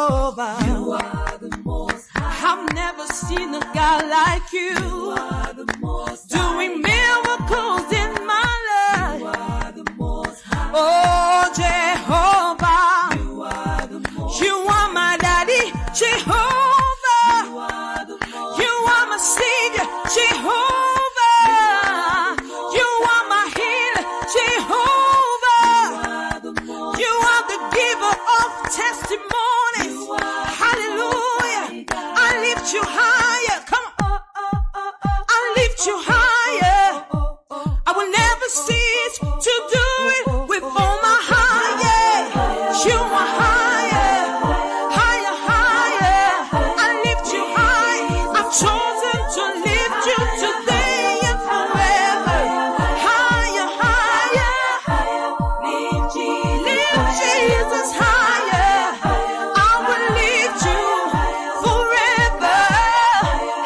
Jehovah. You are the most high. I've never seen a God like you. You are the most high. Doing miracles in my life. You are the most high. Oh, Jehovah. You are the most high. You are my daddy, Jehovah. You are the most high. You are my savior, Jehovah. You are my healer, Jehovah. You are the giver of testimonies. Hallelujah. I lift you higher. Come on. I lift you higher. I will never cease to do it with all my heart. Yeah. You are higher. Higher, higher. I lift you high. I've chosen to lift you today and forever. Higher, higher. Lift Jesus higher. I will lift you forever.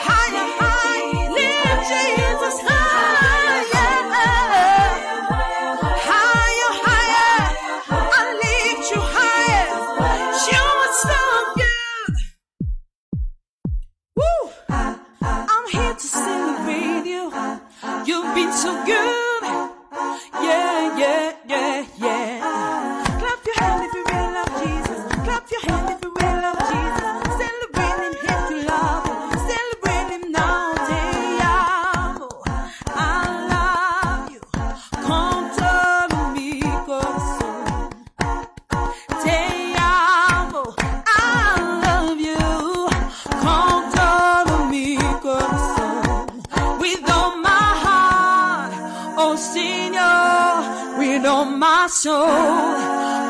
Higher, higher. Lift Jesus higher. Higher, higher. I lift you higher. You are so good. Woo! I'm here to celebrate you. You've been so good. Yeah, yeah, yeah, yeah. Clap your hand if you really love Jesus. Clap your hand if you really love Jesus. Celebrate him if you love him. Celebrate him now. Te amo. I love you. Con todo mi corazón. Te amo. I love you. Con todo mi corazón. With all my heart. Oh, Señor. With all my soul.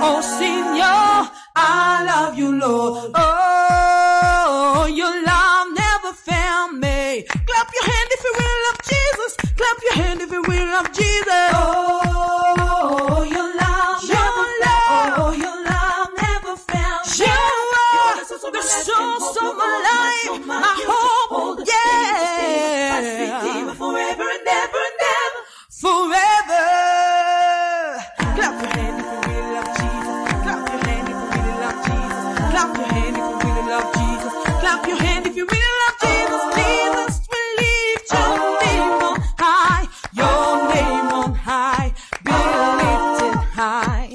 Oh, Señor. I love you, Lord. Oh, your love never found me. Clap your hand if you will love Jesus. Clap your hand if you will love Jesus. Oh, your love never found me. You are the source of my life, my hope, yeah. Forever and ever and ever. Forever. Clap your hand if you really love Jesus. Clap your hand if you really love Jesus. Clap your hand if you really love Jesus. Clap your hand if you really love Jesus. Jesus will lift your name on high. Your name on high. Be lifted high.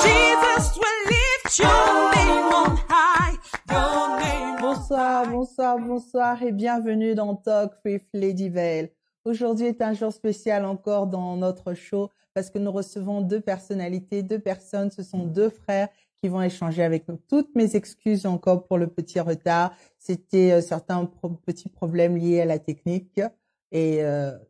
Jesus will lift your name on high. Your name on Bonsoir, high. bonsoir, bonsoir et bienvenue dans Talk with Lady Belle. Aujourd'hui est un jour spécial encore dans notre show parce que nous recevons deux personnalités, deux personnes, ce sont deux frères qui vont échanger avec nous. Toutes mes excuses encore pour le petit retard, c'était certains petits problèmes liés à la technique et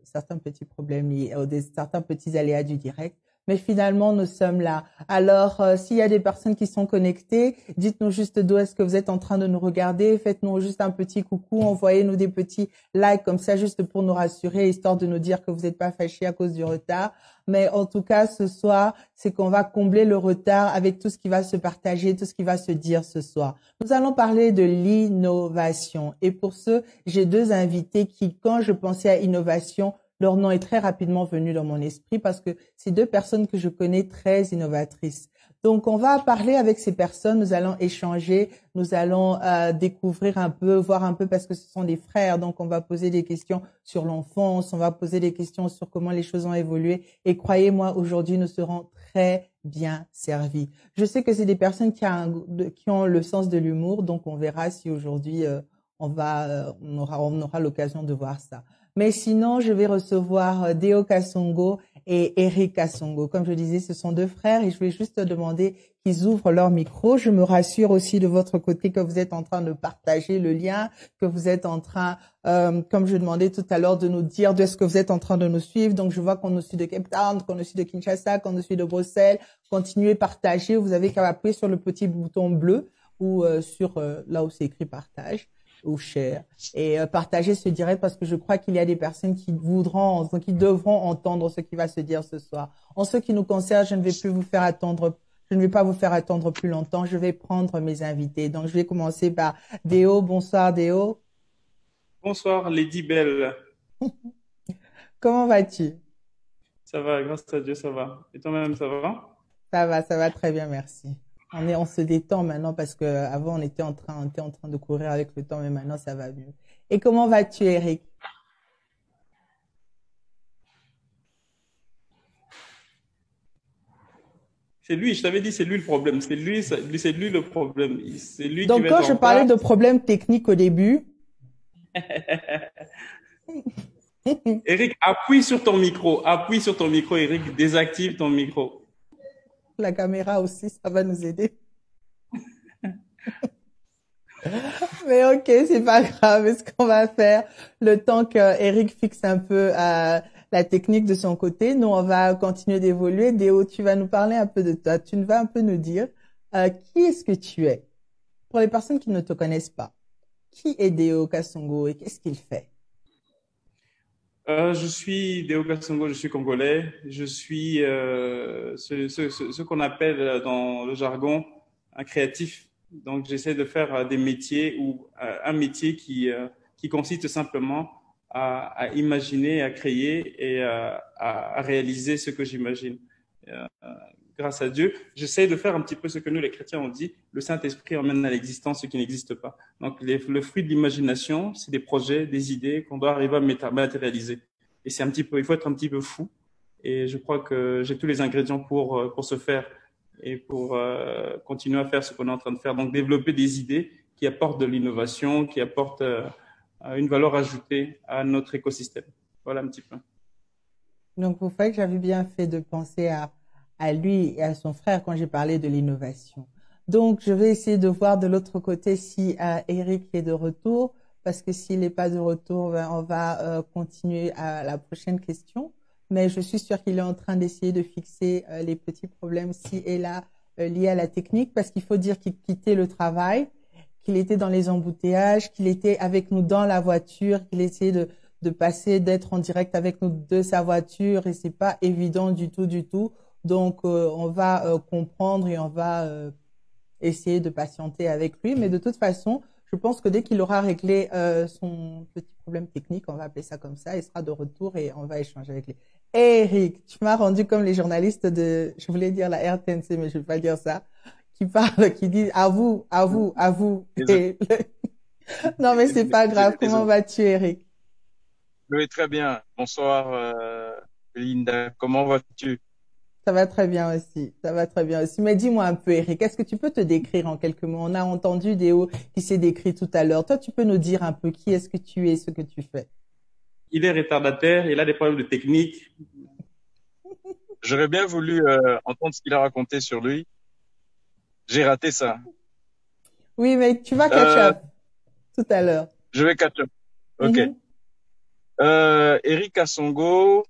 certains petits problèmes liés à certains petits aléas du direct. Mais finalement, nous sommes là. Alors, s'il y a des personnes qui sont connectées, dites-nous juste d'où est-ce que vous êtes en train de nous regarder. Faites-nous juste un petit coucou. Envoyez-nous des petits likes comme ça, juste pour nous rassurer, histoire de nous dire que vous n'êtes pas fâchés à cause du retard. Mais en tout cas, ce soir, c'est qu'on va combler le retard avec tout ce qui va se partager, tout ce qui va se dire ce soir. Nous allons parler de l'innovation. Et pour ce, j'ai deux invités qui, quand je pensais à innovation, leur nom est très rapidement venu dans mon esprit parce que c'est deux personnes que je connais très innovatrices. Donc, on va parler avec ces personnes, nous allons échanger, nous allons découvrir un peu, voir un peu parce que ce sont des frères. Donc, on va poser des questions sur l'enfance, on va poser des questions sur comment les choses ont évolué. Et croyez-moi, aujourd'hui, nous serons très bien servis. Je sais que c'est des personnes qui ont le sens de l'humour, donc on verra si aujourd'hui on aura l'occasion de voir ça. Mais sinon, je vais recevoir Deo Kasongo et Eric Kasongo. Comme je disais, ce sont deux frères et je vais juste demander qu'ils ouvrent leur micro. Je me rassure aussi de votre côté que vous êtes en train de partager le lien, que vous êtes en train, comme je demandais tout à l'heure, de nous dire de ce que vous êtes en train de nous suivre. Donc, je vois qu'on nous suit de Cape Town, qu'on nous suit de Kinshasa, qu'on nous suit de Bruxelles. Continuez, partagez. Vous avez qu'à appuyer sur le petit bouton bleu ou sur là où c'est écrit partage ou share et partager ce direct parce que je crois qu'il y a des personnes qui devront entendre ce qui va se dire ce soir. En ce qui nous concerne, je ne vais pas vous faire attendre plus longtemps. Je vais prendre mes invités. Donc, je vais commencer par Deo. Bonsoir, Deo. Bonsoir, Lady Belle. Comment vas-tu? Ça va, grâce à Dieu, ça va. Et toi-même, ça va? Ça va très bien, merci. On se détend maintenant parce que avant on était en train de courir avec le temps, mais maintenant ça va mieux. Et comment vas-tu, Eric? C'est lui, je t'avais dit, c'est lui le problème. C'est lui le problème. C'est lui qui Donc, va quand être je en parlais retard. de problèmes techniques au début, Eric, appuie sur ton micro. Appuie sur ton micro, Eric. Désactive ton micro. la caméra aussi, ça va nous aider. Mais ok, c'est pas grave. Ce qu'on va faire, le temps que Eric fixe un peu la technique de son côté, nous on va continuer d'évoluer. Déo, tu vas nous parler un peu de toi. Tu vas un peu nous dire qui est-ce que tu es pour les personnes qui ne te connaissent pas. Qui est Déo Kasongo et qu'est-ce qu'il fait? Je suis Deo Kasongo, je suis congolais. Je suis ce qu'on appelle dans le jargon un créatif. Donc, j'essaie de faire des métiers ou un métier qui consiste simplement à imaginer, à créer et à réaliser ce que j'imagine. Euh, Grâce à Dieu, j'essaie de faire un petit peu ce que nous, les chrétiens, on dit, le Saint-Esprit emmène à l'existence ce qui n'existe pas. Donc, le fruit de l'imagination, c'est des projets, des idées qu'on doit arriver à matérialiser. Et c'est un petit peu, il faut être un petit peu fou. Et je crois que j'ai tous les ingrédients pour ce faire et pour continuer à faire ce qu'on est en train de faire. Donc, développer des idées qui apportent de l'innovation, qui apportent une valeur ajoutée à notre écosystème. Voilà un petit peu. Donc, vous faites que j'avais bien fait de penser à lui et à son frère quand j'ai parlé de l'innovation. Donc, je vais essayer de voir de l'autre côté si Eric est de retour, parce que s'il n'est pas de retour, ben, on va continuer à la prochaine question. Mais je suis sûre qu'il est en train d'essayer de fixer les petits problèmes ci et là liés à la technique, parce qu'il faut dire qu'il quittait le travail, qu'il était dans les embouteillages, qu'il était avec nous dans la voiture, qu'il essayait de passer, d'être en direct avec nous de sa voiture et c'est pas évident du tout, du tout. Donc, on va comprendre et on va essayer de patienter avec lui. Mais de toute façon, je pense que dès qu'il aura réglé son petit problème technique, on va appeler ça comme ça, il sera de retour et on va échanger avec lui. Eric, tu m'as rendu comme les journalistes je voulais dire la RTNC, mais je vais pas dire ça, qui parlent, qui disent à vous, à vous, à vous. Non, mais c'est pas grave. Comment vas-tu, Eric? Je vais très bien. Bonsoir, Linda. Comment vas-tu? Ça va très bien aussi. Ça va très bien aussi. Mais dis-moi un peu, Eric, est-ce que tu peux te décrire en quelques mots? On a entendu Déo qui s'est décrit tout à l'heure. Toi, tu peux nous dire un peu qui est-ce que tu es, ce que tu fais? Il est retardataire, il a des problèmes de technique. J'aurais bien voulu entendre ce qu'il a raconté sur lui. J'ai raté ça. Oui, mais tu vas catch up tout à l'heure. Je vais catch up. Ok. Eric Kasongo,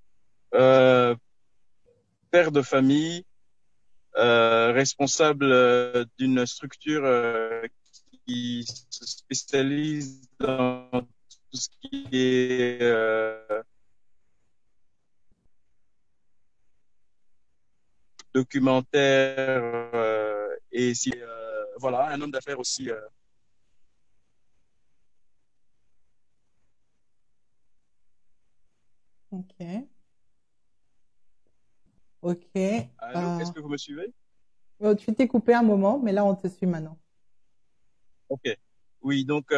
père de famille, responsable d'une structure qui se spécialise dans tout ce qui est documentaire et voilà, un homme d'affaires aussi. Ok. Ok. Allô, est-ce que vous me suivez? Tu t'es coupé un moment, mais là, on te suit maintenant. Ok. Oui, donc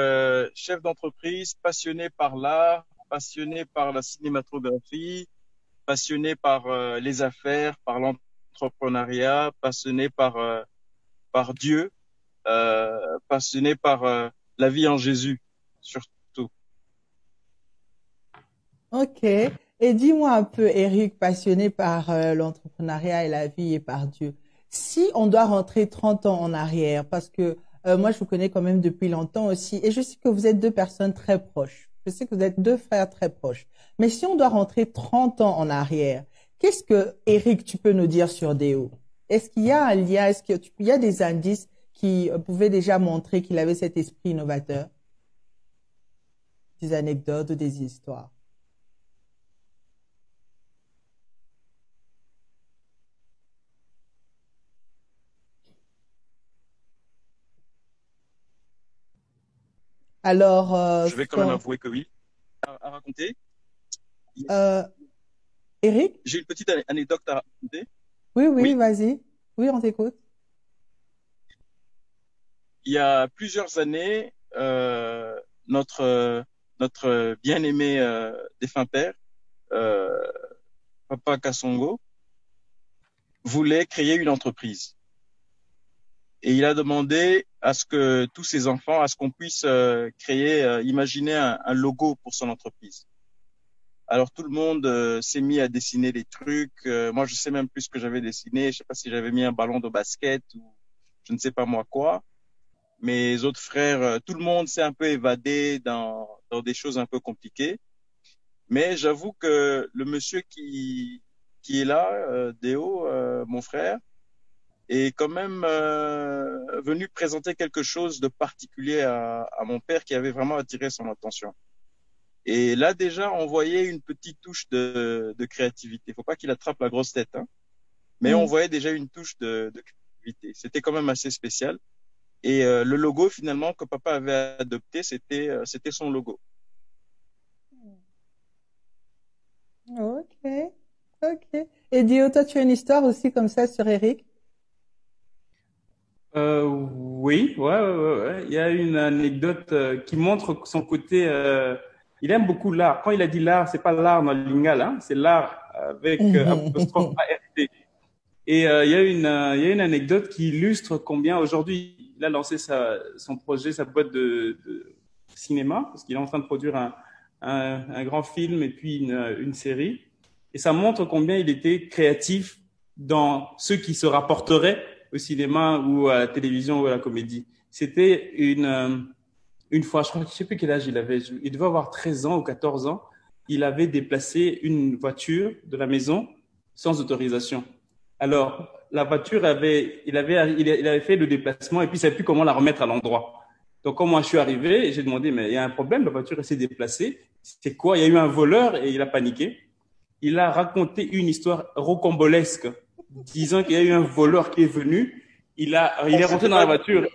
chef d'entreprise, passionné par l'art, passionné par la cinématographie, passionné par les affaires, par l'entrepreneuriat, passionné par Dieu, passionné par la vie en Jésus, surtout. Ok. Et dis-moi un peu, Eric, passionné par l'entrepreneuriat et la vie et par Dieu. Si on doit rentrer 30 ans en arrière, parce que moi, je vous connais quand même depuis longtemps aussi, et je sais que vous êtes deux personnes très proches. Je sais que vous êtes deux frères très proches. Mais si on doit rentrer 30 ans en arrière, qu'est-ce que, Eric, tu peux nous dire sur Déo? Est-ce qu'il y a un lien? Est-ce qu'il y a des indices qui pouvaient déjà montrer qu'il avait cet esprit innovateur? Des anecdotes ou des histoires? Alors, je vais quand même avouer que oui. À raconter. Eric? J'ai une petite anecdote à raconter. Oui, vas-y. Oui, on t'écoute. il y a plusieurs années, notre bien-aimé défunt père, euh, Papa Kasongo, voulait créer une entreprise. Et il a demandé à ce que tous ses enfants, à ce qu'on puisse imaginer un logo pour son entreprise. Alors tout le monde s'est mis à dessiner des trucs. Moi, je sais même plus ce que j'avais dessiné. Je sais pas si j'avais mis un ballon de basket ou je ne sais pas moi quoi. Mes autres frères, tout le monde s'est un peu évadé dans des choses un peu compliquées. Mais j'avoue que le monsieur qui est là, Déo, mon frère, est quand même venu présenter quelque chose de particulier à mon père qui avait vraiment attiré son attention. Et là, déjà, on voyait une petite touche de créativité. Faut pas qu'il attrape la grosse tête, hein. Mais on voyait déjà une touche de créativité. C'était quand même assez spécial. Et le logo, finalement, que papa avait adopté, c'était son logo. Ok, ok. Et Dio, toi, tu as une histoire aussi comme ça sur Eric? Oui, ouais. Il y a une anecdote qui montre son côté. Il aime beaucoup l'art. Quand il a dit l'art, c'est pas l'art dans le lingala, hein, c'est l'art avec apostrophe ART. Et il y a une anecdote qui illustre combien aujourd'hui il a lancé son projet, sa boîte de cinéma, parce qu'il est en train de produire un grand film et puis une série. Et ça montre combien il était créatif dans ce qui se rapporterait au cinéma ou à la télévision ou à la comédie. C'était une fois, je sais plus quel âge il avait, il devait avoir 13 ans ou 14 ans, il avait déplacé une voiture de la maison sans autorisation. Alors, la voiture il avait fait le déplacement et puis il savait plus comment la remettre à l'endroit. Donc, quand moi je suis arrivé, j'ai demandé, mais il y a un problème, la voiture s'est déplacée. C'est quoi? Il y a eu un voleur et il a paniqué. Il a raconté une histoire rocambolesque, disant qu'il y a eu un voleur qui est venu. Il est rentré dans la voiture.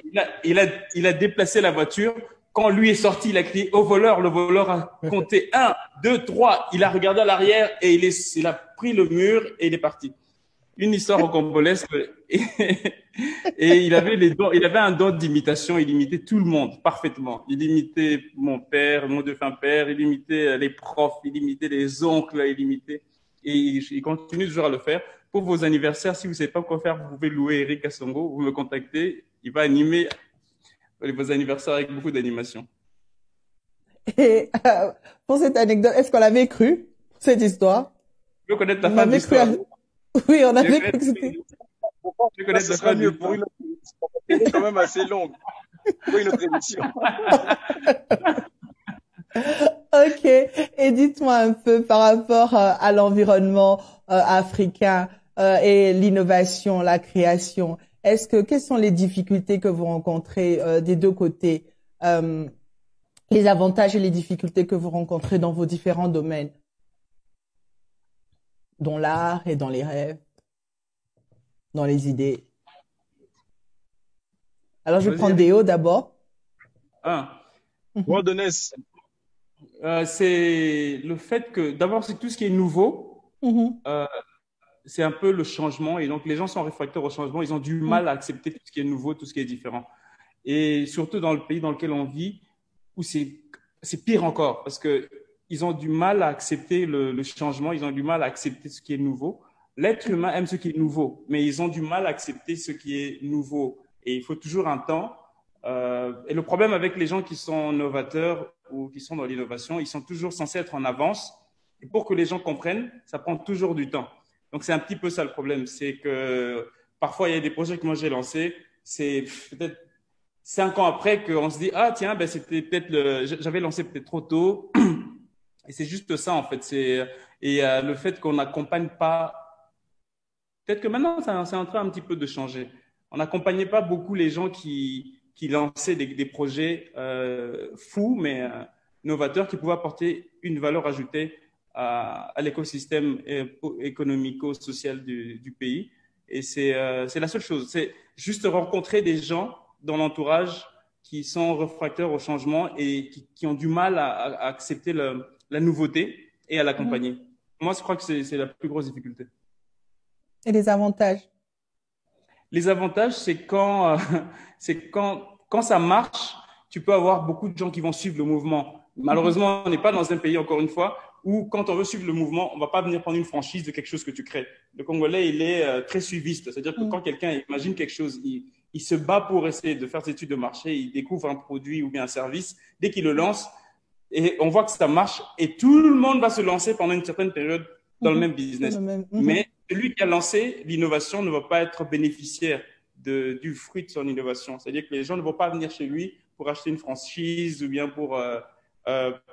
Il a déplacé la voiture. Quand lui est sorti, il a crié au voleur. Le voleur a compté 1, 2, 3. Il a regardé à l'arrière et il a pris le mur et il est parti. Une histoire rocambolesque. Et il avait un don d'imitation. Il imitait tout le monde parfaitement. Il imitait mon père, mon défunt père. Il imitait les profs. Il imitait les oncles. Et il continue toujours à le faire. Pour vos anniversaires, si vous ne savez pas quoi faire, vous pouvez louer Eric Kasongo. Vous me contactez. Il va animer vos anniversaires avec beaucoup d'animation. Et pour cette anecdote, est-ce qu'on l'avait cru, cette histoire? Je veux connaître la fin de l'histoire. Oui, on avait cru que c'était... Je veux connaître la fin mieux pour une autre émission. C'est quand même assez longue. Pour une autre émission. Ok. Et dites-moi un peu par rapport à l'environnement africain et l'innovation, la création. Quelles sont les difficultés que vous rencontrez des deux côtés, les avantages et les difficultés que vous rencontrez dans vos différents domaines, dans l'art et dans les rêves, dans les idées? Alors, je vais prendre Déo d'abord. Wilderness. C'est le fait que, d'abord, c'est tout ce qui est nouveau. C'est un peu le changement. Et donc, les gens sont réfractaires au changement. Ils ont du mal à accepter tout ce qui est nouveau, tout ce qui est différent. Et surtout dans le pays dans lequel on vit, où c'est pire encore, parce que ils ont du mal à accepter le changement. Ils ont du mal à accepter ce qui est nouveau. L'être humain aime ce qui est nouveau, mais ils ont du mal à accepter ce qui est nouveau. Et il faut toujours un temps. Et le problème avec les gens qui sont novateurs ou qui sont dans l'innovation, ils sont toujours censés être en avance. Et pour que les gens comprennent, ça prend toujours du temps. Donc, c'est un petit peu ça le problème. C'est que parfois, il y a des projets que moi j'ai lancés. C'est peut-être 5 ans après qu'on se dit, ah tiens, ben, c'était peut-être j'avais lancé peut-être trop tôt. Et c'est juste ça, en fait. Le fait qu'on n'accompagne pas. Peut-être que maintenant, c'est en train un petit peu de changer. On n'accompagnait pas beaucoup les gens qui lançaient des projets fous, mais novateurs, qui pouvaient apporter une valeur ajoutée à l'écosystème économico-social du pays. Et c'est la seule chose. C'est juste rencontrer des gens dans l'entourage qui sont réfractaires au changement et qui ont du mal à accepter la nouveauté et à l'accompagner. Moi, je crois que c'est la plus grosse difficulté. Et les avantages? Les avantages, c'est quand quand ça marche, tu peux avoir beaucoup de gens qui vont suivre le mouvement. Malheureusement, on n'est pas dans un pays, encore une fois, où quand on veut suivre le mouvement, on ne va pas venir prendre une franchise de quelque chose que tu crées. Le Congolais, il est très suiviste. C'est-à-dire que quand quelqu'un imagine quelque chose, il se bat pour essayer de faire ses études de marché, il découvre un produit ou bien un service. Dès qu'il le lance, et on voit que ça marche, et tout le monde va se lancer pendant une certaine période dans le même business. Mais celui qui a lancé l'innovation ne va pas être bénéficiaire du fruit de son innovation. C'est-à-dire que les gens ne vont pas venir chez lui pour acheter une franchise ou bien pour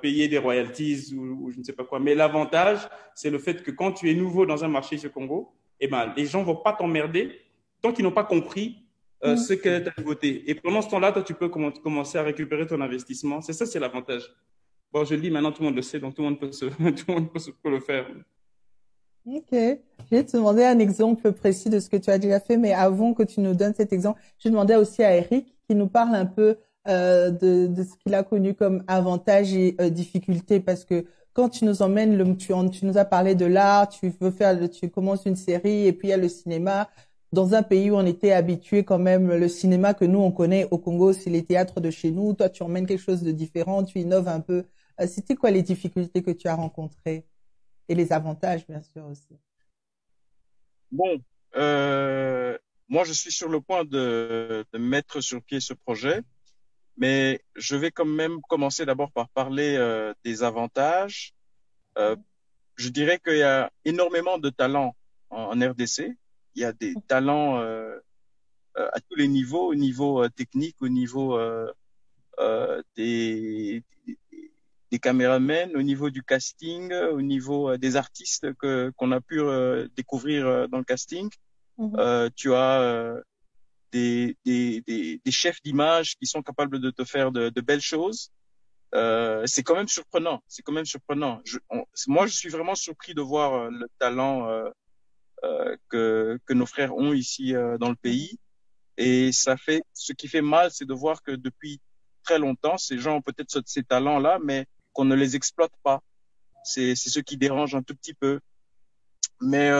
payer des royalties ou je ne sais pas quoi. Mais l'avantage, c'est le fait que quand tu es nouveau dans un marché ici au Congo, eh ben, les gens ne vont pas t'emmerder tant qu'ils n'ont pas compris ce qu'est ta nouveauté. Et pendant ce temps-là, toi, tu peux commencer à récupérer ton investissement. C'est ça, c'est l'avantage. Bon, je le dis maintenant, tout le monde le sait, donc tout le monde peut le faire. Ok. Je vais te demander un exemple précis de ce que tu as déjà fait, mais avant que tu nous donnes cet exemple, je demandais aussi à Eric qui nous parle un peu de ce qu'il a connu comme avantages et difficultés, parce que quand tu nous emmènes, tu nous as parlé de l'art, tu commences une série et puis il y a le cinéma. Dans un pays où on était habitué quand même, le cinéma que nous on connaît au Congo, c'est les théâtres de chez nous. Toi, tu emmènes quelque chose de différent, tu innoves un peu. C'était quoi les difficultés que tu as rencontrées? Et les avantages, bien sûr, aussi. Bon, moi, je suis sur le point de mettre sur pied ce projet, mais je vais quand même commencer d'abord par parler des avantages. Je dirais qu'il y a énormément de talents en RDC. Il y a des talents à tous les niveaux, au niveau technique, au niveau des caméramans, au niveau du casting, au niveau des artistes qu'on a pu découvrir dans le casting. Tu as des chefs d'image qui sont capables de te faire de belles choses. C'est quand même surprenant. C'est quand même surprenant. Moi, je suis vraiment surpris de voir le talent que nos frères ont ici dans le pays. Et ce qui fait mal, c'est de voir que depuis très longtemps, ces gens ont peut-être ces talents-là, mais qu'on ne les exploite pas. C'est ce qui dérange un tout petit peu. Mais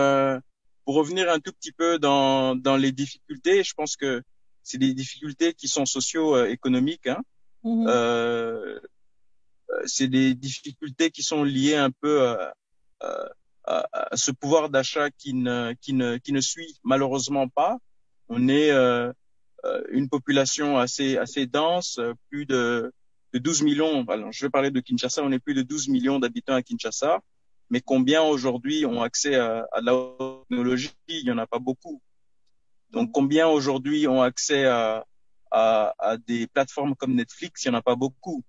pour revenir un tout petit peu dans les difficultés, je pense que c'est des difficultés qui sont socio-économiques. Hein. C'est des difficultés qui sont liées un peu à ce pouvoir d'achat qui ne suit malheureusement pas. On est une population assez dense, plus de 12 millions. Alors, je vais parler de Kinshasa. On est plus de 12 millions d'habitants à Kinshasa. Mais combien aujourd'hui ont accès à la technologie? Il y en a pas beaucoup. Donc, combien aujourd'hui ont accès à des plateformes comme Netflix? Il y en a pas beaucoup.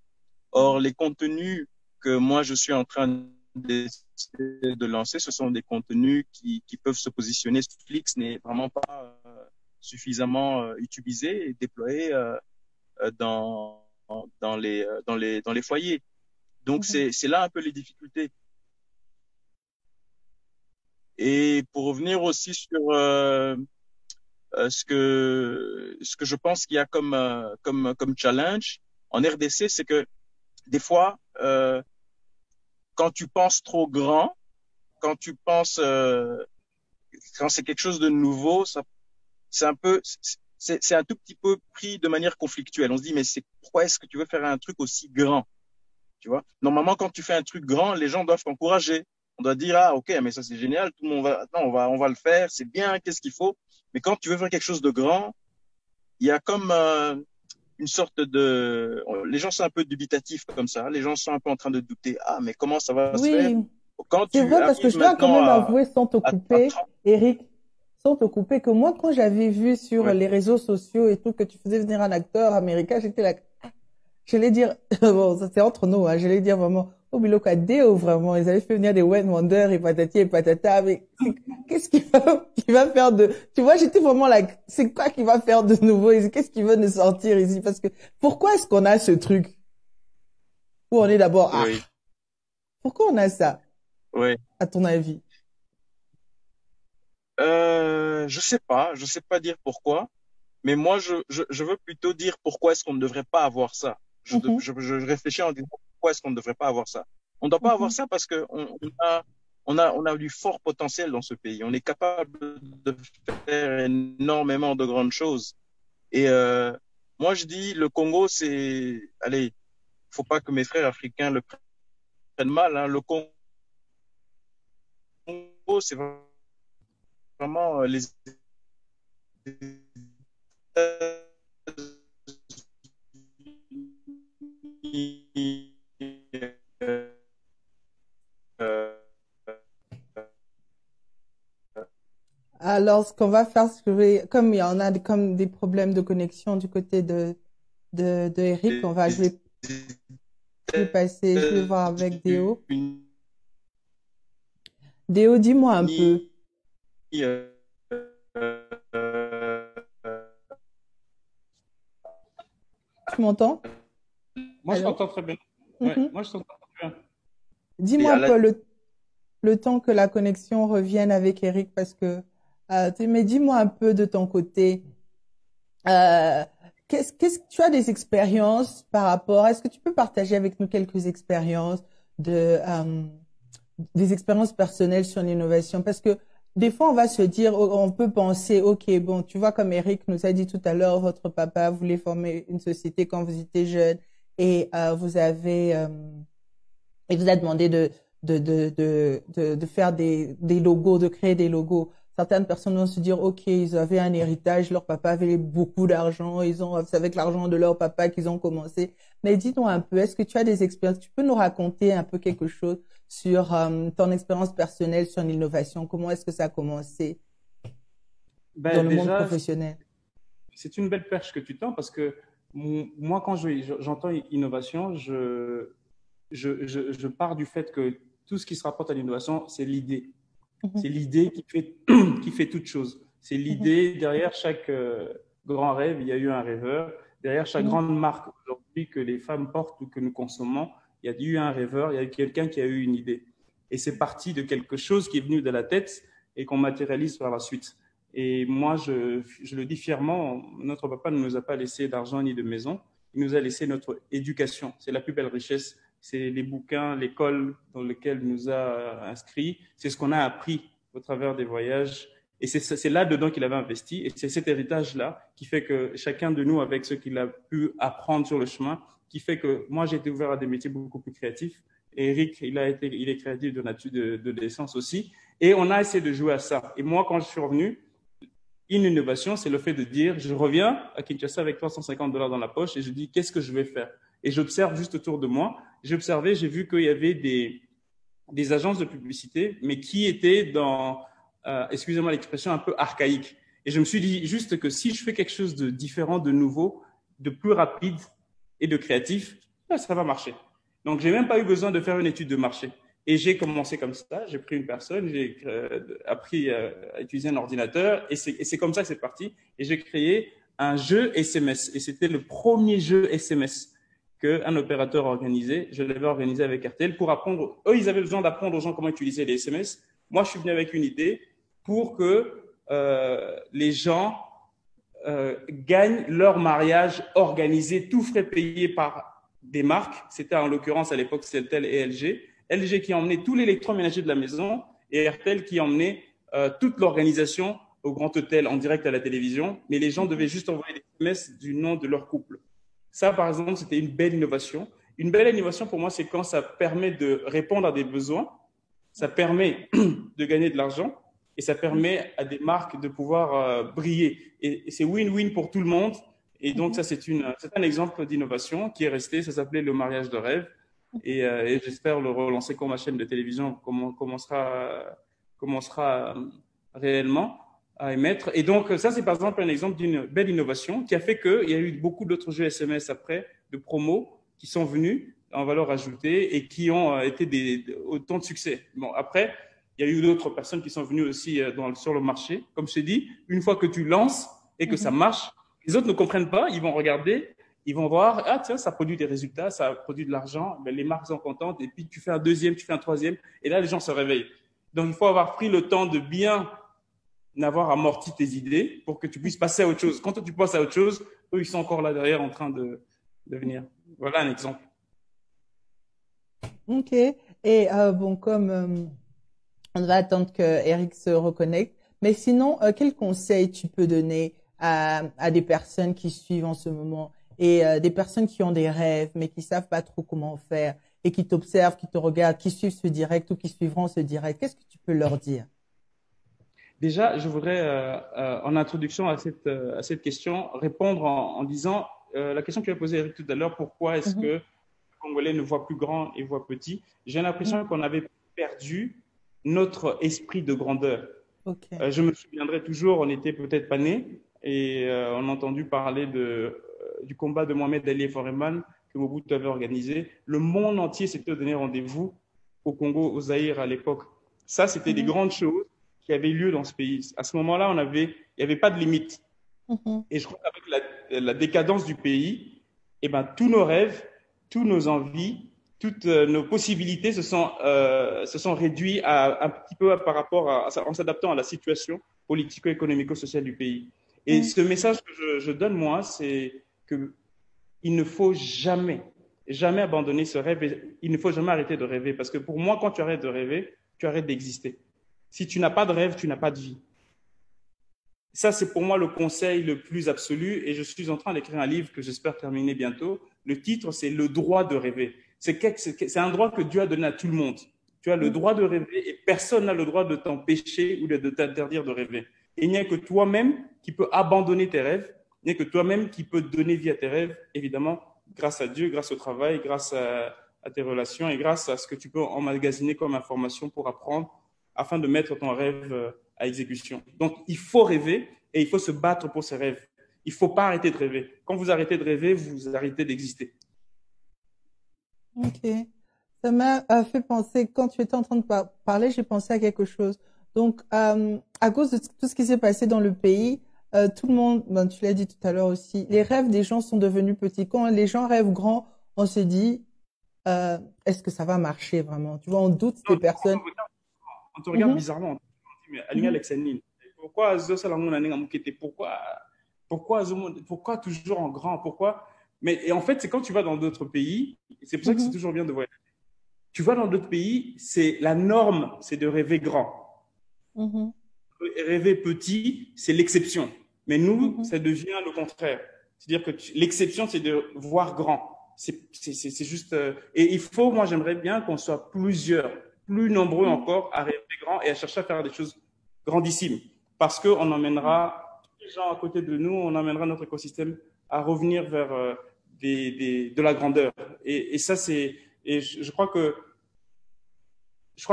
Or, les contenus que moi je suis en train de lancer, ce sont des contenus qui peuvent se positionner. Netflix n'est vraiment pas suffisamment utilisé et déployé dans les foyers. Donc c'est là un peu les difficultés. Et pour revenir aussi sur ce que je pense qu'il y a comme challenge en RDC, c'est que des fois quand tu penses trop grand, quand tu penses quand c'est quelque chose de nouveau, c'est un tout petit peu pris de manière conflictuelle. On se dit, mais pourquoi est-ce que tu veux faire un truc aussi grand? Tu vois? Normalement, quand tu fais un truc grand, les gens doivent t'encourager. On doit dire, ah, ok, mais ça, c'est génial. Tout le monde on va le faire. C'est bien. Qu'est-ce qu'il faut? Mais quand tu veux faire quelque chose de grand, il y a comme, une sorte les gens sont un peu dubitatifs comme ça. Les gens sont un peu en train de douter. Ah, mais comment ça va se faire? C'est vrai, parce que je dois quand même avouer, sans te couper, Eric, sans te couper, que moi, quand j'avais vu sur les réseaux sociaux et tout, que tu faisais venir un acteur américain, j'étais là, j'allais dire, bon, ça c'est entre nous, hein, j'allais dire vraiment, oh, Biloko Deo, vraiment, ils avaient fait venir des One Wonder et patati et patata, mais qu'est-ce qu'il va faire tu vois, j'étais vraiment là, c'est quoi qu'il va faire de nouveau, qu'est-ce qu'il veut nous sortir ici, parce que, pourquoi est-ce qu'on a ce truc? Où on est d'abord, pourquoi on a ça? Oui. À ton avis? Je sais pas dire pourquoi, mais moi je veux plutôt dire pourquoi est-ce qu'on ne devrait pas avoir ça. Je réfléchis en disant pourquoi est-ce qu'on ne devrait pas avoir ça. On ne doit pas avoir ça parce que on a du fort potentiel dans ce pays. On est capable de faire énormément de grandes choses. Et Moi, je dis, le Congo, allez, faut pas que mes frères africains le prennent mal, hein. Le Congo, c'est vraiment les États-Unis, euh, Alors, ce qu'on va faire, comme il y en a comme des problèmes de connexion du côté de Eric, je vais passer, je vais voir avec Déo. Déo, dis-moi un peu. euh, Tu m'entends? Moi, je Allô? t'entends très bien. Ouais, Mhm. moi, je t'entends très bien. Dis-moi un peu le temps que la connexion revienne avec Eric, parce que, mais dis-moi un peu de ton côté. Qu'est-ce que tu as des expériences par rapport, est-ce que tu peux partager avec nous quelques expériences des expériences personnelles sur l'innovation? Parce que des fois, on va se dire, on peut penser, OK, bon, tu vois, comme Eric nous a dit tout à l'heure, votre papa voulait former une société quand vous étiez jeune et il vous a demandé de faire des logos, de créer des logos. Certaines personnes vont se dire, OK, ils avaient un héritage, leur papa avait beaucoup d'argent, c'est avec l'argent de leur papa qu'ils ont commencé. Mais dis-nous un peu, est-ce que tu as des expériences? Tu peux nous raconter un peu quelque chose sur ton expérience personnelle sur l'innovation? Comment est-ce que ça a commencé dans le monde Déjà, professionnel? c'est une belle perche que tu tends parce que moi, quand j'entends innovation, je pars du fait que tout ce qui se rapporte à l'innovation, c'est l'idée. C'est l'idée qui fait toute chose. C'est l'idée, derrière chaque grand rêve, il y a eu un rêveur. Derrière chaque grande marque aujourd'hui que les femmes portent ou que nous consommons, il y a eu un rêveur, il y a quelqu'un qui a eu une idée. Et c'est parti de quelque chose qui est venu de la tête et qu'on matérialise par la suite. Et moi, je le dis fièrement, notre papa ne nous a pas laissé d'argent ni de maison, il nous a laissé notre éducation. C'est la plus belle richesse. C'est les bouquins, l'école dans laquelle il nous a inscrits. C'est ce qu'on a appris au travers des voyages. Et c'est là-dedans qu'il avait investi. Et c'est cet héritage-là qui fait que chacun de nous, avec ce qu'il a pu apprendre sur le chemin, qui fait que moi, j'ai été ouvert à des métiers beaucoup plus créatifs. Et Eric, il est créatif de nature de naissance aussi. Et on a essayé de jouer à ça. Et moi, quand je suis revenu, une innovation, c'est le fait de dire, je reviens à Kinshasa avec $350 dans la poche et je dis, qu'est-ce que je vais faire? Et j'observe juste autour de moi. J'ai observé, j'ai vu qu'il y avait des agences de publicité, mais qui étaient dans, excusez-moi l'expression, un peu archaïque. Et je me suis dit juste que si je fais quelque chose de différent, de nouveau, de plus rapide et de créatif, ça va marcher. Donc, j'ai même pas eu besoin de faire une étude de marché. Et j'ai commencé comme ça, j'ai pris une personne, j'ai appris à utiliser un ordinateur et c'est comme ça que c'est parti. Et j'ai créé un jeu SMS. Et c'était le premier jeu SMS qu'un opérateur organisait. Je l'avais organisé avec RTL pour apprendre. Eux, ils avaient besoin d'apprendre aux gens comment utiliser les SMS. Moi, je suis venu avec une idée pour que les gens gagnent leur mariage organisé, tout frais payé par des marques. C'était en l'occurrence à l'époque Celtel et LG. LG qui emmenait tout l'électroménager de la maison et RTL qui emmenait toute l'organisation au grand hôtel en direct à la télévision. Mais les gens devaient juste envoyer des SMS du nom de leur couple. Ça, par exemple, c'était une belle innovation. Une belle innovation pour moi, c'est quand ça permet de répondre à des besoins, ça permet de gagner de l'argent et ça permet à des marques de pouvoir briller. Et c'est win-win pour tout le monde. Et donc, ça, c'est un exemple d'innovation qui est resté. Ça s'appelait le mariage de rêve. Et j'espère le relancer quand ma chaîne de télévision commencera réellement à émettre. Et donc, ça, c'est par exemple un exemple d'une belle innovation qui a fait qu'il y a eu beaucoup d'autres jeux SMS après, de promos, qui sont venus en valeur ajoutée et qui ont été autant de succès. Bon, après, il y a eu d'autres personnes qui sont venues aussi sur le marché. Comme je t'ai dit, une fois que tu lances et que ça marche, les autres ne comprennent pas, ils vont regarder, ils vont voir, ah tiens, ça produit des résultats, ça produit de l'argent, ben, les marques sont contentes, et puis tu fais un deuxième, tu fais un troisième, et là, les gens se réveillent. Donc, il faut avoir pris le temps de bien avoir amorti tes idées pour que tu puisses passer à autre chose. Quand tu passes à autre chose, eux, ils sont encore là derrière en train de venir. Voilà un exemple. Ok. Et bon, comme on va attendre que Eric se reconnecte, mais sinon, quel conseil tu peux donner à des personnes qui suivent en ce moment et des personnes qui ont des rêves mais qui savent pas trop comment faire et qui t'observent, qui te regardent, qui suivent ce direct ou qui suivront ce direct, qu'est-ce que tu peux leur dire? Déjà, je voudrais, en introduction à cette question, répondre en disant la question que tu as posée, Eric, tout à l'heure, pourquoi est-ce que Mhm, les Congolais ne voient plus grand et voient petit? J'ai mhm. l'impression qu'on avait perdu notre esprit de grandeur. Ok. Je me souviendrai toujours, on n'était peut-être pas nés et on a entendu parler du combat de Mohamed Ali et Foreman que Mobutu avait organisé. Le monde entier s'était donné rendez-vous au Congo, au Zaïre à l'époque. Ça, c'était des Mhm, grandes choses qui avaient lieu dans ce pays. À ce moment-là, il n'y avait pas de limite. mhm, Et je crois qu'avec la décadence du pays, eh ben, tous nos rêves, tous nos envies, toutes nos possibilités se sont réduits un petit peu par rapport en s'adaptant à la situation politico-économico-sociale du pays. Et mhm. ce message que je donne, moi, c'est qu'il ne faut jamais, jamais abandonner ce rêve. Et il ne faut jamais arrêter de rêver. Parce que pour moi, quand tu arrêtes de rêver, tu arrêtes d'exister. Si tu n'as pas de rêve, tu n'as pas de vie. Ça, c'est pour moi le conseil le plus absolu. Et je suis en train d'écrire un livre que j'espère terminer bientôt. Le titre, c'est Le droit de rêver. C'est un droit que Dieu a donné à tout le monde. Tu as le droit de rêver et personne n'a le droit de t'empêcher ou de t'interdire de rêver. Et il n'y a que toi-même qui peux abandonner tes rêves. Il n'y a que toi-même qui peux donner vie à tes rêves, évidemment, grâce à Dieu, grâce au travail, grâce à tes relations et grâce à ce que tu peux emmagasiner comme information pour apprendre afin de mettre ton rêve à exécution. Donc, il faut rêver et il faut se battre pour ses rêves. Il ne faut pas arrêter de rêver. Quand vous arrêtez de rêver, vous arrêtez d'exister. Ok. Ça m'a fait penser, quand tu étais en train de parler, j'ai pensé à quelque chose. Donc, à cause de tout ce qui s'est passé dans le pays, tout le monde, ben, tu l'as dit tout à l'heure aussi, les rêves des gens sont devenus petits. Quand les gens rêvent grand, on se dit, est-ce que ça va marcher vraiment? Tu vois, on doute des personnes. On te regarde Mhm, bizarrement. On te dit, mais Alinga mhm, Lexanine, pourquoi pourquoi toujours en grand? Pourquoi? Mais et en fait, c'est quand tu vas dans d'autres pays, c'est pour ça que c'est mhm, toujours bien de voyager. Tu vas dans d'autres pays, c'est la norme, c'est de rêver grand. mhm, Rêver petit, c'est l'exception. Mais nous, mhm, ça devient le contraire. C'est-à-dire que l'exception, c'est de voir grand. C'est juste. Et il faut, moi, j'aimerais bien qu'on soit plusieurs, plus nombreux mhm, encore à rêver grand et à chercher à faire des choses grandissimes. Parce qu'on emmènera tous les gens à côté de nous, on emmènera notre écosystème à revenir vers de la grandeur. Et ça, c'est. Et je crois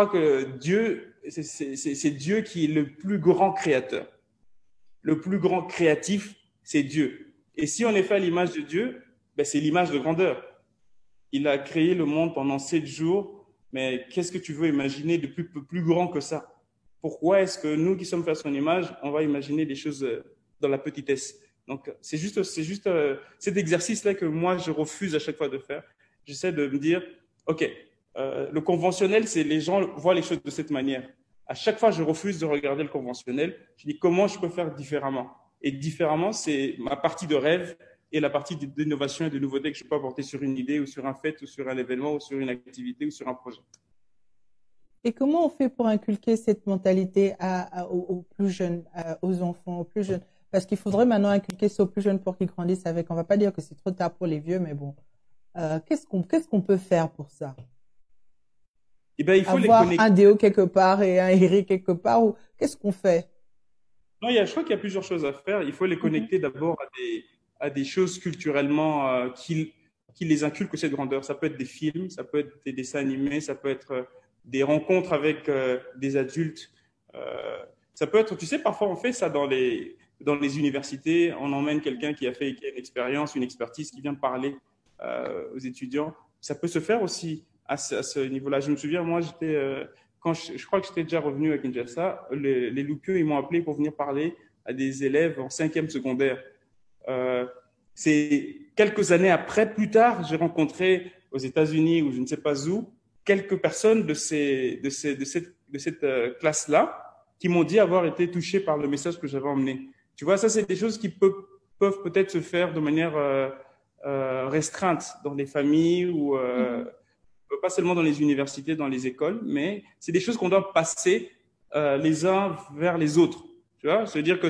que Dieu, c'est Dieu qui est le plus grand créateur. Le plus grand créatif, c'est Dieu. Et si on est fait à l'image de Dieu, ben c'est l'image de grandeur. Il a créé le monde pendant 7 jours, mais qu'est-ce que tu veux imaginer de plus grand que ça? Pourquoi est-ce que nous qui sommes faits à son image, on va imaginer des choses dans la petitesse? Donc, c'est juste cet exercice-là que moi, je refuse à chaque fois de faire. J'essaie de me dire, OK, le conventionnel, c'est les gens voient les choses de cette manière. À chaque fois, je refuse de regarder le conventionnel. Je dis comment je peux faire différemment. Et différemment, c'est ma partie de rêve et la partie d'innovation et de nouveauté que je peux apporter sur une idée ou sur un fait ou sur un événement ou sur une activité ou sur un projet. Et comment on fait pour inculquer cette mentalité aux plus jeunes, aux enfants, aux plus jeunes? Parce qu'il faudrait maintenant inculquer ça aux plus jeunes pour qu'ils grandissent avec. On va pas dire que c'est trop tard pour les vieux, mais bon, qu'est-ce qu'on peut faire pour ça? Eh bien, il faut les Avoir un connecter. Déo quelque part et un Eric quelque part, ou qu'est-ce qu'on fait? Non, je crois qu'il y a plusieurs choses à faire. Il faut les Mhm, connecter d'abord à des choses culturellement qui les inculquent cette grandeur. Ça peut être des films, ça peut être des dessins animés, ça peut être des rencontres avec des adultes. Ça peut être, tu sais, parfois on fait ça dans les universités. On emmène quelqu'un qui a une expérience, une expertise, qui vient parler aux étudiants. Ça peut se faire aussi à ce niveau-là. Je me souviens, moi, quand je crois que j'étais déjà revenu à Kinshasa, les Loupieux, ils m'ont appelé pour venir parler à des élèves en 5e secondaire. Euh, c'est quelques années après, plus tard, j'ai rencontré aux États-Unis ou je ne sais pas où, quelques personnes de cette classe-là qui m'ont dit avoir été touchées par le message que j'avais emmené. Tu vois, ça, c'est des choses qui peuvent peut-être se faire de manière restreinte dans les familles ou mhm, pas seulement dans les universités, dans les écoles, mais c'est des choses qu'on doit passer les uns vers les autres. Tu vois, c'est-à-dire que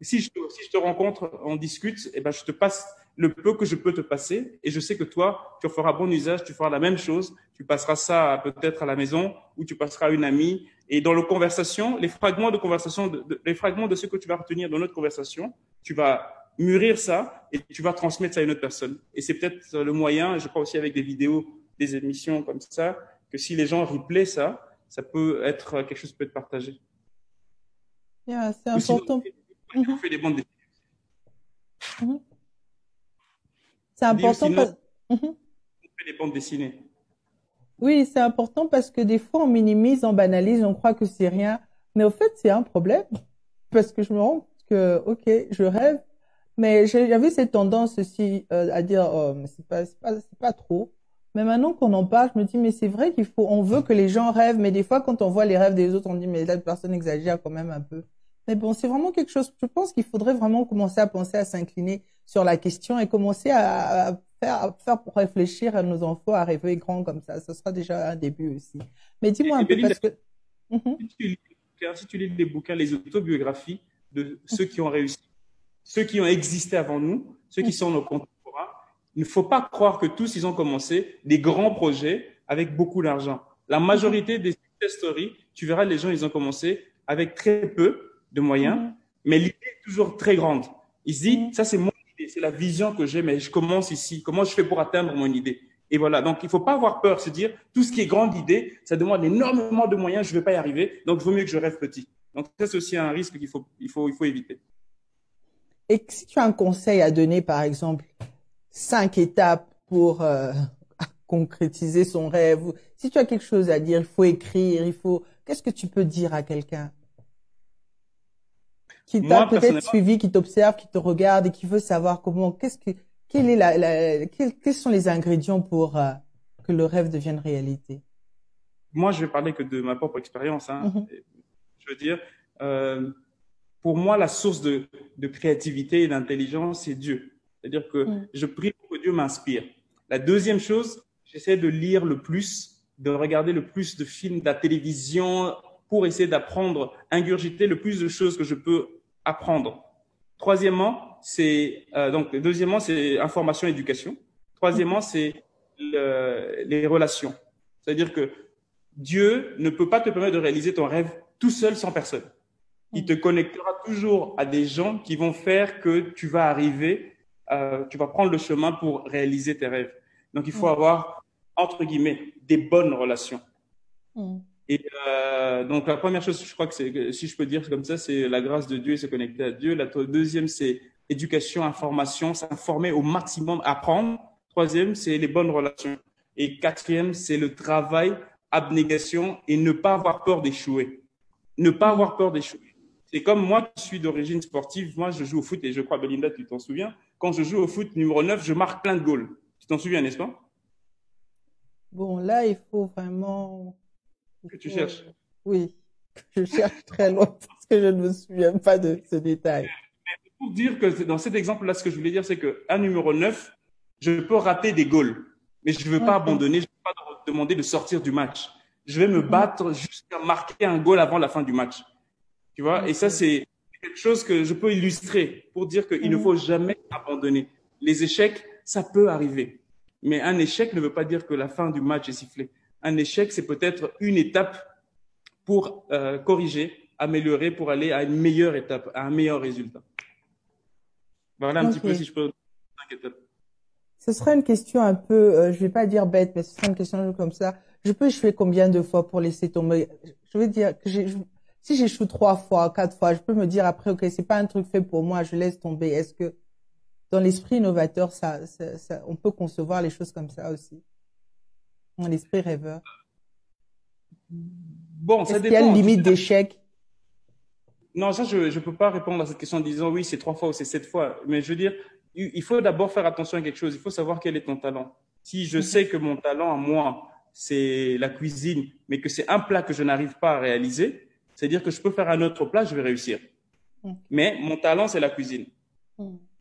si je te rencontre, on discute, eh ben, je te passe le peu que je peux te passer et je sais que toi, tu en feras bon usage, tu feras la même chose, tu passeras ça peut-être à la maison ou tu passeras à une amie et dans la conversation, les fragments de conversation, les fragments de ce que tu vas retenir dans notre conversation, tu vas mûrir ça et tu vas transmettre ça à une autre personne. Et c'est peut-être le moyen, je crois aussi avec des vidéos, des émissions comme ça, que si les gens replayent ça, ça peut être quelque chose qui peut être partagé. Yeah, c'est Ou sinon, important. on fait des bandes dessinées. C'est important. Sinon, on fait des bandes dessinées. Oui, c'est important parce que des fois, on minimise, on banalise, on croit que c'est rien. Mais au fait, c'est un problème. Parce que je me rends compte que, OK, je rêve. Mais j'avais cette tendance aussi à dire, oh, mais c'est pas trop. Mais maintenant qu'on en parle, je me dis, mais c'est vrai on veut que les gens rêvent. Mais des fois, quand on voit les rêves des autres, on dit, mais la personne exagère quand même un peu. Mais bon, c'est vraiment quelque chose, je pense qu'il faudrait vraiment commencer à penser à s'incliner sur la question et commencer à faire pour réfléchir à nos enfants à rêver grand comme ça. Ce sera déjà un début aussi. Mais dis-moi un peu parce que… Si tu lis les bouquins, les autobiographies de ceux qui ont réussi, ceux qui ont existé avant nous, ceux qui sont nos contemporains, il ne faut pas croire que tous, ils ont commencé des grands projets avec beaucoup d'argent. La majorité des success stories, tu verras, les gens, ils ont commencé avec très peu de moyens, mais l'idée est toujours très grande. Ils se disent, ça c'est mon idée, c'est la vision que j'ai, mais je commence ici. Comment je fais pour atteindre mon idée? Et voilà, donc il ne faut pas avoir peur, se dire, tout ce qui est grande idée, ça demande énormément de moyens, je ne vais pas y arriver, donc il vaut mieux que je rêve petit. Donc ça, c'est aussi un risque qu'il faut éviter. Et si tu as un conseil à donner, par exemple, 5 étapes pour concrétiser son rêve, si tu as quelque chose à dire, il faut écrire, qu'est-ce que tu peux dire à quelqu'un qui t'a peut-être suivi, qui t'observe, qui te regarde et qui veut savoir quels sont les ingrédients pour que le rêve devienne réalité? Moi, je vais parler que de ma propre expérience. Je veux dire, pour moi, la source de créativité et d'intelligence, c'est Dieu. C'est-à-dire que je prie pour que Dieu m'inspire. La deuxième chose, j'essaie de lire le plus, de regarder le plus de films, de la télévision, pour essayer d'apprendre, ingurgiter le plus de choses que je peux apprendre. Deuxièmement, c'est information, éducation. Troisièmement, c'est les relations. C'est-à-dire que Dieu ne peut pas te permettre de réaliser ton rêve tout seul sans personne. Il te connectera toujours à des gens qui vont faire que tu vas arriver, tu vas prendre le chemin pour réaliser tes rêves. Donc, il faut avoir, entre guillemets, des bonnes relations. Et donc, la première chose, je crois que si je peux dire comme ça, c'est la grâce de Dieu et se connecter à Dieu. La deuxième, c'est éducation, information, s'informer au maximum, apprendre. Troisième, c'est les bonnes relations. Et quatrième, c'est le travail, abnégation et ne pas avoir peur d'échouer. Ne pas avoir peur d'échouer. C'est comme moi qui suis d'origine sportive, moi je joue au foot et je crois, Belinda, tu t'en souviens, quand je joue au foot numéro 9, je marque plein de goals. Tu t'en souviens, n'est-ce pas? Bon, là, il faut vraiment… Que tu cherches. Oui, je cherche très loin parce que je ne me souviens pas de ce détail. Mais pour dire que dans cet exemple-là, ce que je voulais dire, c'est qu'un numéro 9, je peux rater des goals, mais je ne veux pas abandonner, je ne veux pas demander de sortir du match. Je vais me battre jusqu'à marquer un goal avant la fin du match. Tu vois, et ça, c'est quelque chose que je peux illustrer pour dire qu'il ne faut jamais abandonner. Les échecs, ça peut arriver. Mais un échec ne veut pas dire que la fin du match est sifflée. Un échec, c'est peut-être une étape pour corriger, améliorer, pour aller à une meilleure étape, à un meilleur résultat. Voilà un petit peu si je peux. 5 étapes. Ce sera une question un peu, je vais pas dire bête, mais ce sera une question comme ça. Je peux échouer combien de fois pour laisser tomber? Je veux dire que si j'échoue 3 fois, 4 fois, je peux me dire après, ok, c'est pas un truc fait pour moi, je laisse tomber. Est-ce que dans l'esprit innovateur, on peut concevoir les choses comme ça aussi? Dans l'esprit rêveur. Bon, ça Est-ce dépend. qu'il y a une limite d'échec? Non, ça, je peux pas répondre à cette question en disant oui, c'est 3 fois ou c'est 7 fois. Mais je veux dire, il faut d'abord faire attention à quelque chose. Il faut savoir quel est ton talent. Si je sais que mon talent à moi, c'est la cuisine, mais que c'est un plat que je n'arrive pas à réaliser, c'est-à-dire que je peux faire un autre plat, je vais réussir. Mais mon talent, c'est la cuisine.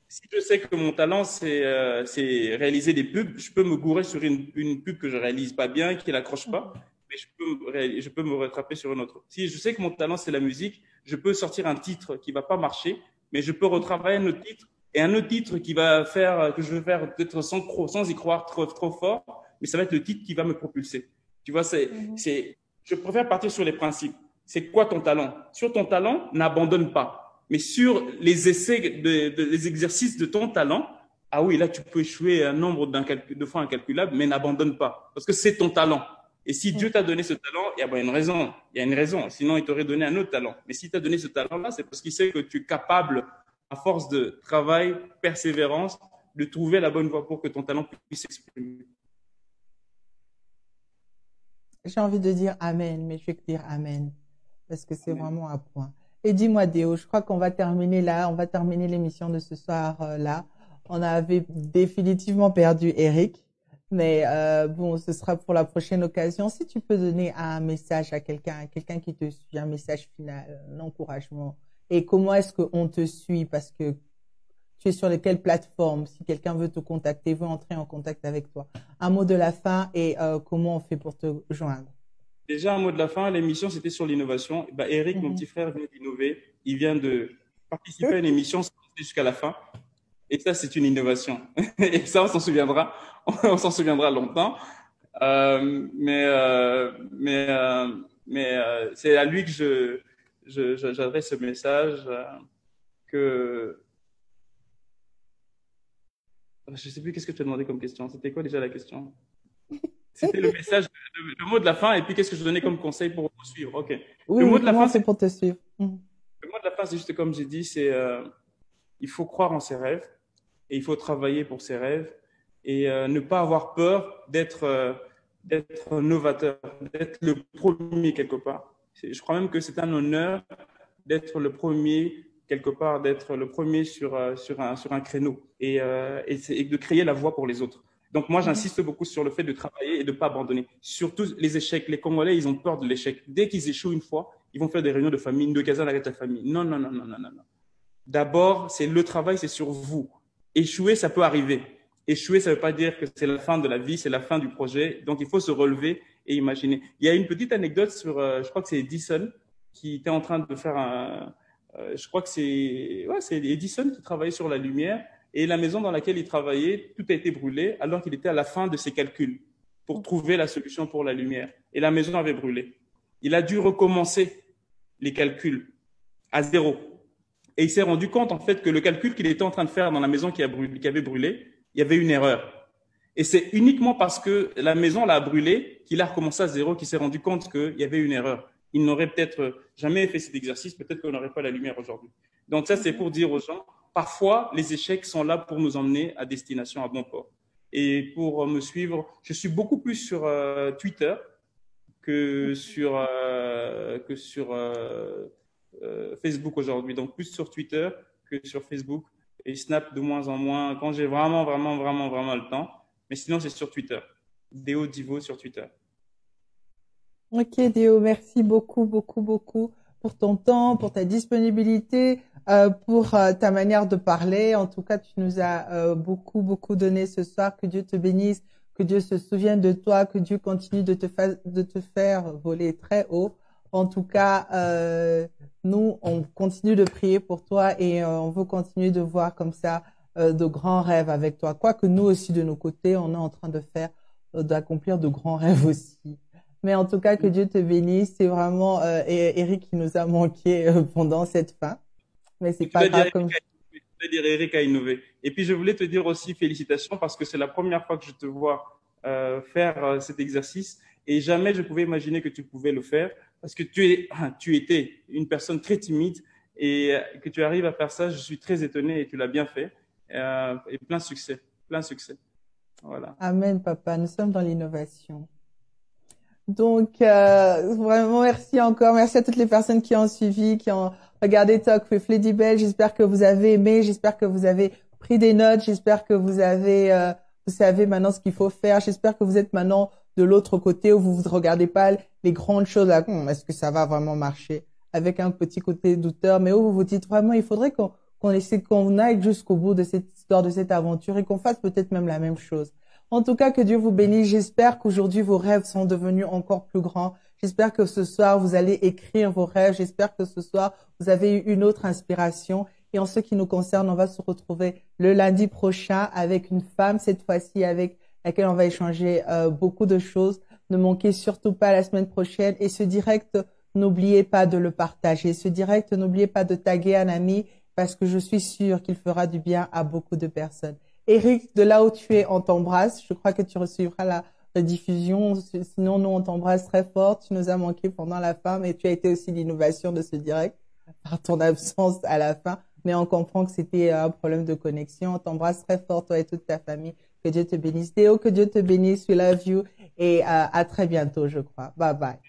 Si je sais que mon talent, c'est réaliser des pubs, je peux me gourer sur une pub que je réalise pas bien, qui n'accroche pas, mais je peux je peux me rattraper sur une autre. Si je sais que mon talent, c'est la musique, je peux sortir un titre qui va pas marcher, mais je peux retravailler un autre titre et un autre titre qui va faire, que je vais faire peut-être sans y croire trop fort, mais ça va être le titre qui va me propulser. Tu vois, je préfère partir sur les principes. C'est quoi ton talent? Sur ton talent, n'abandonne pas. Mais sur les essais, les exercices de ton talent, ah oui, là, tu peux échouer un nombre de fois incalculable, mais n'abandonne pas. Parce que c'est ton talent. Et si Dieu t'a donné ce talent, il y a une raison. Il y a une raison. Sinon, il t'aurait donné un autre talent. Mais s'il t'a donné ce talent-là, c'est parce qu'il sait que tu es capable, à force de travail, persévérance, de trouver la bonne voie pour que ton talent puisse s'exprimer. J'ai envie de dire Amen, mais je vais te dire Amen. Parce que c'est vraiment un point. Et dis-moi, Déo, je crois qu'on va terminer là. On va terminer l'émission de ce soir là. On avait définitivement perdu Eric. Mais bon, ce sera pour la prochaine occasion. Si tu peux donner un message à quelqu'un qui te suit, un message final, un encouragement. Et comment est-ce qu'on te suit? Parce que tu es sur quelle plateforme? Si quelqu'un veut te contacter, veut entrer en contact avec toi. Un mot de la fin et comment on fait pour te joindre? Déjà, un mot de la fin. L'émission, c'était sur l'innovation. Eric, mon petit frère, vient d'innover. Il vient de participer à une émission jusqu'à la fin. Et ça, c'est une innovation. Et ça, on s'en souviendra. On s'en souviendra longtemps. Mais c'est à lui que j'adresse ce message que je sais plus qu'est-ce que tu as demandé comme question. C'était quoi déjà la question? C'était le message, le mot de la fin. Et puis qu'est-ce que je donnais comme conseil pour te suivre? Ok. Oui, le mot de la fin, c'est pour te suivre. Le mot de la fin, c'est juste comme j'ai dit, c'est il faut croire en ses rêves. Et il faut travailler pour ses rêves et ne pas avoir peur d'être novateur, d'être le premier quelque part. Je crois même que c'est un honneur d'être le premier quelque part, d'être le premier sur un créneau et de créer la voie pour les autres. Donc moi, j'insiste beaucoup sur le fait de travailler et de ne pas abandonner. Surtout les échecs. Les Congolais, ils ont peur de l'échec. Dès qu'ils échouent une fois, ils vont faire des réunions de famille, de caserne avec la famille. Non. D'abord, c'est le travail, c'est sur vous. Échouer, ça peut arriver. Échouer, ça ne veut pas dire que c'est la fin de la vie, c'est la fin du projet. Donc, il faut se relever et imaginer. Il y a une petite anecdote sur, je crois que c'est Edison qui était en train de faire je crois que c'est Edison qui travaillait sur la lumière et la maison dans laquelle il travaillait, tout a été brûlé alors qu'il était à la fin de ses calculs pour trouver la solution pour la lumière. Et la maison avait brûlé. Il a dû recommencer les calculs à zéro. Et il s'est rendu compte, en fait, que le calcul qu'il était en train de faire dans la maison qui avait brûlé, il y avait une erreur. Et c'est uniquement parce que la maison l'a brûlé qu'il a recommencé à zéro, qu'il s'est rendu compte qu'il y avait une erreur. Il n'aurait peut-être jamais fait cet exercice, peut-être qu'on n'aurait pas la lumière aujourd'hui. Donc ça, c'est pour dire aux gens, parfois, les échecs sont là pour nous emmener à destination, à bon port. Et pour me suivre, je suis beaucoup plus sur Twitter que sur Facebook aujourd'hui, donc plus sur Twitter que sur Facebook et Snap de moins en moins quand j'ai vraiment le temps. Mais sinon, c'est sur Twitter. Déo Divo sur Twitter. Ok, Déo, merci beaucoup pour ton temps, pour ta disponibilité, pour ta manière de parler. En tout cas, tu nous as beaucoup donné ce soir. Que Dieu te bénisse, que Dieu se souvienne de toi, que Dieu continue de te faire voler très haut. En tout cas, nous, on continue de prier pour toi et on veut continuer de voir comme ça de grands rêves avec toi. Quoique nous aussi, de nos côtés, on est en train de faire, d'accomplir de grands rêves aussi. Mais en tout cas, que Dieu te bénisse. C'est vraiment Eric qui nous a manqué pendant cette fin. Mais c'est pas grave. Je voulais dire Eric a innové. Et puis, je voulais te dire aussi félicitations parce que c'est la première fois que je te vois faire cet exercice. Et jamais je pouvais imaginer que tu pouvais le faire parce que tu étais une personne très timide et que tu arrives à faire ça. Je suis très étonné et tu l'as bien fait. Et plein de succès. Voilà. Amen, papa. Nous sommes dans l'innovation. Donc, vraiment, merci encore. Merci à toutes les personnes qui ont suivi, qui ont regardé Talk with Lady Belle. J'espère que vous avez aimé. J'espère que vous avez pris des notes. J'espère que vous savez maintenant ce qu'il faut faire. J'espère que vous êtes maintenant de l'autre côté où vous regardez pas les grandes choses là. Est-ce que ça va vraiment marcher? Avec un petit côté douteur, mais où vous vous dites vraiment, il faudrait qu'on aille jusqu'au bout de cette histoire, de cette aventure et qu'on fasse peut-être même la même chose. En tout cas, que Dieu vous bénisse. J'espère qu'aujourd'hui, vos rêves sont devenus encore plus grands. J'espère que ce soir, vous allez écrire vos rêves. J'espère que ce soir, vous avez eu une autre inspiration. Et en ce qui nous concerne, on va se retrouver le lundi prochain avec une femme, cette fois-ci avec laquelle on va échanger beaucoup de choses. Ne manquez surtout pas la semaine prochaine. Et ce direct, n'oubliez pas de le partager. Ce direct, n'oubliez pas de taguer un ami parce que je suis sûre qu'il fera du bien à beaucoup de personnes. Eric, de là où tu es, on t'embrasse. Je crois que tu recevras la diffusion. Sinon, nous, on t'embrasse très fort. Tu nous as manqué pendant la fin, mais tu as été aussi l'innovation de ce direct par ton absence à la fin. Mais on comprend que c'était un problème de connexion. On t'embrasse très fort, toi et toute ta famille. Que Dieu te bénisse. Théo, que Dieu te bénisse. We love you. Et à très bientôt, je crois. Bye bye.